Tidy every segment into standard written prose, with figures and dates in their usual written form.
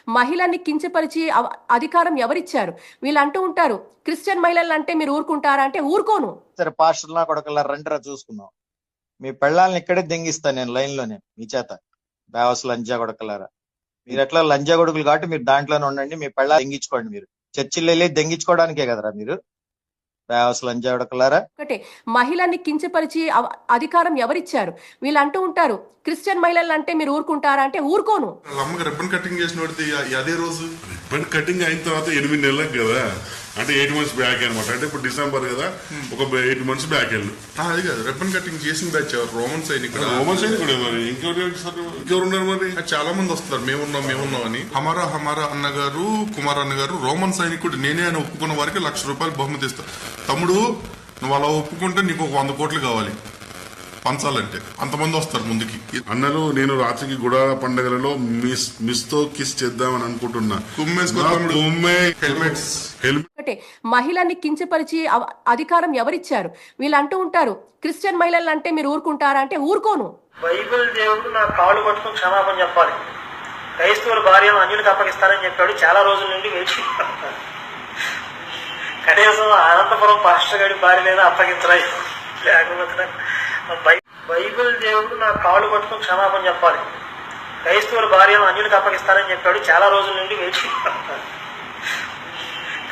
మహిళని కించపరిచి అధికారం ఎవరిచ్చారు? వీళ్ళు అంటూ ఉంటారు, క్రిస్టియన్ మహిళలు అంటే మీరు ఊరుకుంటారా అంటే ఊరుకోను. సరే పాస్టర్ నా కొడుకులా రండిరా చూసుకుందాం. మీ పెళ్ళాలను ఇక్కడే దెంగిస్తాను నేను లైన్ లోనే మీ చేత. బేవస్ లంజా కొడుకులారా, మీరు ఎట్లా లంజా కొడుకులు కాబట్టి మీరు దాంట్లోనే ఉండండి. మీ పెళ్ళ దెంగించుకోండి. మీరు చర్చిలు వెళ్ళి దెంగించుకోవడానికే కదరా మీరు బేవస్ లంజా కొడుకులారా. ఒకటే మహిళని కించపరిచి అధికారం ఎవరిచ్చారు? వీళ్ళు అంటూ ఉంటారు, క్రిస్టియన్ మహిళలు అంటే మీరు ఊరుకుంటారా అంటే ఊరుకోను. అమ్మకి రిబ్బన్ కటింగ్ చేసిన వాడితే అదే రోజు రిబ్బన్ కటింగ్ అయిన తర్వాత 8 నెలలకు కదా, అంటే 8 months బ్యాక్ అనమాట. అంటే ఇప్పుడు డిసెంబర్ కదా, ఒక 8 months బ్యాక్ వెళ్ళు. అది కాదు, రిబ్బన్ కటింగ్ చేసిన బ్యాచ్ రోమన్ సైనికుడు. రోమన్ సైనికుడు మరి ఇంకెవరు ఉన్నారు మరి? చాలా మంది వస్తారు, మేమున్నాం అని. హమారా అన్నగారు, కుమార్ అన్నగారు రోమన్ సైనికుడు నేనే అని ఒప్పుకున్న వారికి ₹1,00,000 బహుమతి ఇస్తా. తమ్ముడు నువ్వు అలా ఒప్పుకుంటే నీకు ఒక 100 కోట్లు కావాలి పంచాలంటే. అంతమంది వస్తారు ముందుకి. అన్నలు నేను రాత్రికి గుడాల పండుగలలో మిస్ తో కిస్ చేద్దామని అనుకుంటున్నా. ఒకటే మహిళని కించపరిచి అధికారం ఎవరిచ్చారు? వీళ్ళు అంటూ ఉంటారు, క్రిస్టియన్ మహిళలు అంటే మీరు ఊరుకుంటారా అంటే ఊరుకోను. బైబిల్ దేవుడు నా కాళ్ళు పట్టుకుని క్షమాపణ చెప్పాలి. క్రైస్తవుల భార్యను అన్యులకు అప్పగిస్తానని చెప్పాడు. చాలా రోజుల నుండి వేచి కనీసం అనంతపురం పాస్టర్ గారి భార్యనైనా అప్పగించరా, లేకపోతే బైబిల్ దేవుడు నా కాళ్ళు పట్టుకుని క్షమాపణ చెప్పాలి. క్రైస్తవుల భార్యను అన్యులకు అప్పగిస్తానని చెప్పాడు. చాలా రోజుల నుండి వేచి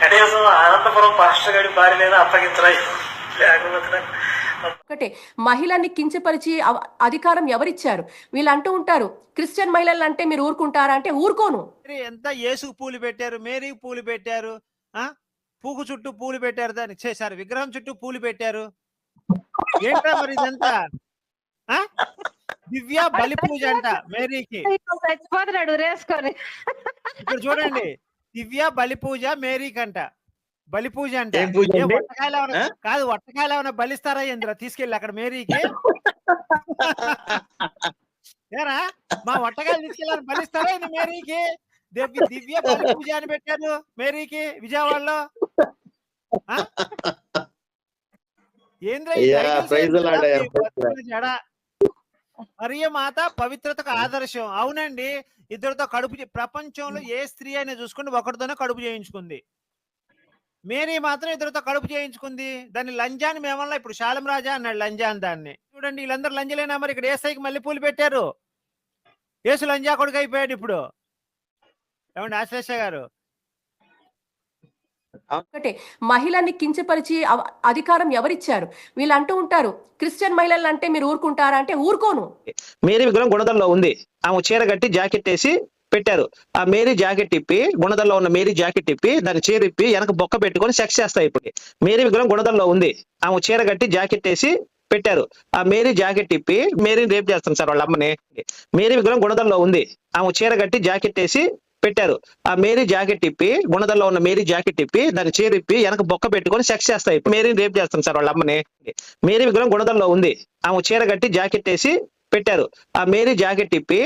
కనీసం అనంతపురం పాస్టర్ గారి భార్యనైనా అప్పగించరా, లేకపోతే ఒకటే మహిళని కించపరిచి అధికారం ఎవరిచ్చారు? వీళ్ళు అంటూ ఉంటారు, క్రిస్టియన్ మహిళలు అంటే మీరు ఊరుకుంటారా అంటే ఊరుకోను. ఎంత యేసుకు పూలు పెట్టారు, మేరీకి పూలు పెట్టారు, పూకు చుట్టూ పూలు పెట్టారు, దాన్ని చేశారు విగ్రహం చుట్టూ పూలు పెట్టారు. ఏంటా మరి ఇదంతా? దివ్య బలి పూజ అంట మేరీకి. ఇక్కడ చూడండి, దివ్య బలి పూజ మేరీకి అంట. బలి పూజ అంటే కాదు, వట్టకాయలు ఏమైనా బలిస్తారా ఏంద్రా తీసుకెళ్ళి అక్కడ మేరీకి? ఏరా మా వట్టకాయలు తీసుకెళ్ళాలని బలిస్తారా ఇది మేరీకి? దివ్య బలి పూజ అని పెట్టారు మేరీకి విజయవాడలో. మరియ మాత పవిత్రతకు ఆదర్శం. అవునండి, ఇద్దరితో కడుపు ప్రపంచంలో ఏ స్త్రీ అయినా చూసుకుంటే ఒకరితోనే కడుపు చేయించుకుంది. మేరీ మాత్రం ఇద్దరితో కడుపు చేయించుకుంది. దాన్ని లంజాని మేమల్లా ఇప్పుడు శాలం రాజా అన్నాడు లంజాని దాన్ని. చూడండి వీళ్ళందరూ లంజలేనా మరి? ఇక్కడ ఏసైకి మళ్ళీ పూలు పెట్టారు. ఏసు లంజా కొడుకు అయిపోయాడు ఇప్పుడు. ఏమండి ఆశ్లేష గారు? ఒకటే మహిళని కించపరిచి అధికారం ఎవరిచ్చారు? వీళ్ళు అంటూ ఉంటారు, క్రిస్టియన్ మహిళలు అంటే మీరు ఊరుకుంటారా అంటే ఊరుకోను. మేరీ విగ్రహం గుణదల్లో ఉంది. ఆమె చీర కట్టి జాకెట్ వేసి పెట్టారు. ఆ మేరీ జాకెట్ ఇప్పి, గుణదల్లో ఉన్న మేరీ జాకెట్ ఇప్పి దాన్ని చీర ఇప్పి వెనక బొక్క పెట్టుకొని సెక్స్ చేస్తాయి. ఇప్పుడు మేరీ విగ్రహం గుణదల్లో ఉంది. ఆమె చీర కట్టి జాకెట్ వేసి పెట్టారు. ఆ మేరీ జాకెట్ ఇప్పి మేరీని రేప్ చేస్తాం సార్ వాళ్ళ అమ్మని. మేరీ విగ్రహం గుణదల్లో ఉంది. ఆమె చీర కట్టి జాకెట్ వేసి పెట్టారు. ఆ మేరీ జాకెట్ ఇప్పి, గుణదల్లో ఉన్న మేరీ జాకెట్ ఇప్పి దాన్ని చీర ఇప్పి వెనక బొక్క పెట్టుకొని సెక్స్ చేస్తాయి. మేరీని రేప్ చేస్తాం సార్ వాళ్ళ అమ్మని. మేరీ విగ్రహం గుణదల్లో ఉంది. ఆమె చీర కట్టి జాకెట్ వేసి పెట్టారు. ఆ మేరీ జాకెట్ ఇప్పి